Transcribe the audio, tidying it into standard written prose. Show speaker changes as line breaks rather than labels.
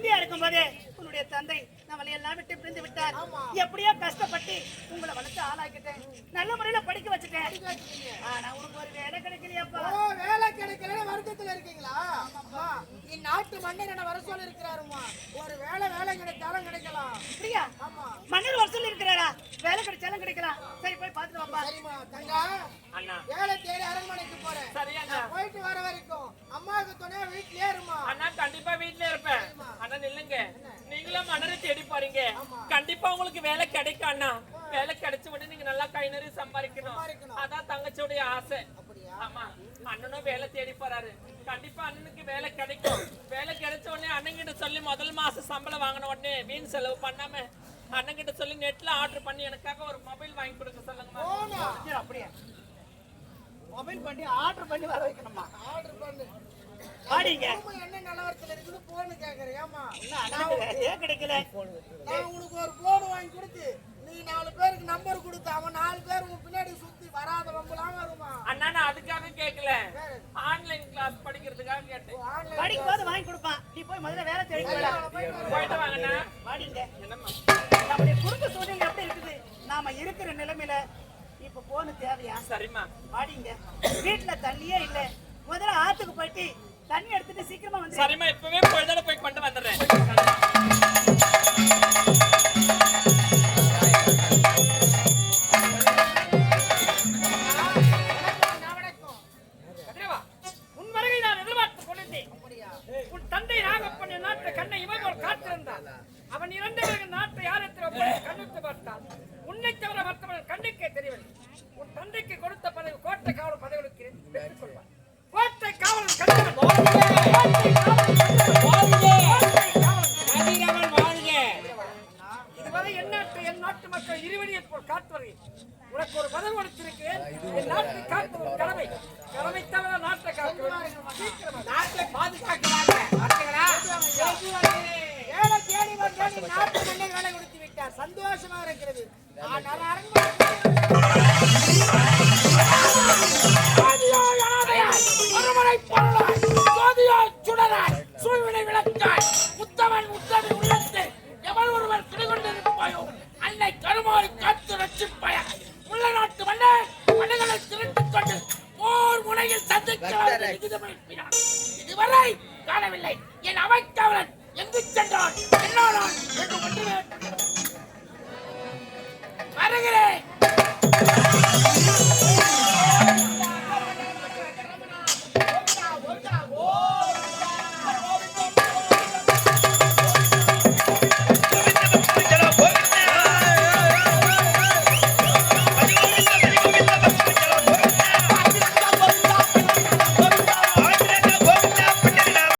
குழந்தையா இருக்கும் போதே உன்னுடைய தந்தை நம்மளை எல்லாம் விட்டு பிரிந்து விட்டார். எப்படியோ கஷ்டப்பட்டு உங்களை வளர்த்து ஆளாக்கிட்டேன், நல்ல முறையில படிக்க வச்சுட்டேன். ஆனா உனக்கு ஒரு வேலை கிடைக்கலையாப்பா?
வேலை கிடைக்கல வருத்தத்துல இருக்கீங்களா? இந்நாட்டு மன்னர் என்ன வர சொல்லி இருக்கிறாருமா. ஒரு வேலை கிடைச்சாலும் கிடைக்கலாம்.
அப்படியா?
ஆமா,
மன்னர் வர சொல்லி இருக்கிறாரா? வேலை கிடைச்சாலும் கிடைக்கலாம். சரி, போய் பாத்துட்டு வாப்பா.
சரிமா தங்கா, வேலை தேடி அரண்மனைக்கு போறேன். போயிட்டு வர வரைக்கும் அம்மாவுக்கு துணையா வீட்லயே இருமா.
அண்ணா கண்டிப்பா வீட்ல இருப்பேன். அண்ணா நில்லுங்க, நீங்களும் மன்னரை தேடி பாருங்க, கண்டிப்பா உங்களுக்கு வேலை கிடைக்கும். அண்ணா வேலை கிடைச்ச உடனே நீங்க நல்லா கை நிறைய சம்பாதிக்கணும், அதான் தங்கச்சியோடைய ஆசை. ஆமா, அண்ணனும் வேலை தேடி போறாரு, கண்டிப்பா அண்ணனுக்கு வேலை கிடைக்கும். வேலை கிடைச்ச உடனே அண்ணன் கிட்ட சொல்லி முதல் மாசம் சம்பளம் வாங்கின உடனே வீண் செலவு பண்ணாம அண்ணன் கிட்ட சொல்லி நெட்ல ஆர்டர் பண்ணி எனக்காக ஒரு மொபைல் வாங்கி கொடுக்க சொல்லுங்க.
அப்படியே மொபைல் பண்ணி ஆர்டர் பண்ணி வர வைக்கணுமா?
ஆர்டர் பண்ணு.
வாடிங்க.
என்ன நிலவரத்துல இருக்குது போன் கேக்குறியாமா?
ஏன் கிடைக்கல?
நான் உனக்கு ஒரு போன் வாங்கி கொடுத்து நீ 4 பேருக்கு நம்பர் கொடுத்து அவன் 4 பேர் உன் பின்னாடி சுத்தி வராத வம்பலாம் வருமா?
அண்ணா நான் அதுக்காக கேட்கல, ஆன்லைன் கிளாஸ் படிக்கிறதுக்காக கேட்டேன்.
படிக்கும் போது வாங்கி கொடுப்பான், நீ போய் முதல்ல வேலை தேடி
போயிட்டு வாங்கண்ணா.
வாடிங்க.
என்னம்மா
நம்முடைய குடும்ப சூழ்நிலை எப்படி இருக்குது? நாம இருக்கிற நிலைமையில இப்ப போன தேவையா?
சரிம்மா
வாடிங்க. வீட்டுல தண்ணியே இல்ல, முதல்ல ஆத்துக்கு போயிட்டு தண்ணி எடுத்துட்டு சீக்கிரமா வந்து.
சரிம்மா, இப்பவே பொழுதால போய் கொண்டு வந்துடுறேன். உன் வருகை நான் எதிர்பார்த்துக் கொண்டிருந்தேன். உன் தந்தை நாகப்பன் என் நாட்டை கண்ணை இவன் ஒரு காத்திருந்தான். அவன் இறந்தவர்கள் நாட்டை யாரத்தில் கண்ணுத்து பார்த்தான். உன்னை தவிர மற்றவர்கள் கண்ணுக்கே தெரியவில்லை. உன் தந்தைக்கு கொடுத்த பதவி கோட்டை காவலர் பதவிகளுக்கு பெற்றுக் கொள்வார். கோட்டை காவலர் கண்டவன் இதுவரை என் நாட்டு மக்கள் இருவடியை போல் காத்துவர்கள் உனக்கு ஒரு பதவி கொடுத்திருக்கிறேன். என் நாட்டை காத்து ஒரு கடமை, கடமை தவிர நாட்டை காத்து நாட்டை பாதுகாக்கிறாங்க.
வேலை தேடி வந்து நாட்டு மன்னர் வேலை கொடுத்து விட்டார், சந்தோஷமா இருக்கிறது.
சூழ்வினை விளக்காய் உத்தவன் உத்தவி உள்ளத்தை எவன் ஒருவர் குடிகொண்டிருப்பாயோ அன்னை கருமாறி காத்து ரட்சிப்பாய. உள்ள நாட்டு மன்னர் மன்னர்களை திரட்டிக் கொண்டு போர் முனையில் சந்திக்கிறார். இதுவரை காணவில்லை. என் அவைக்காவலன் எங்கு சென்றான், என்ன என்று மட்டுமே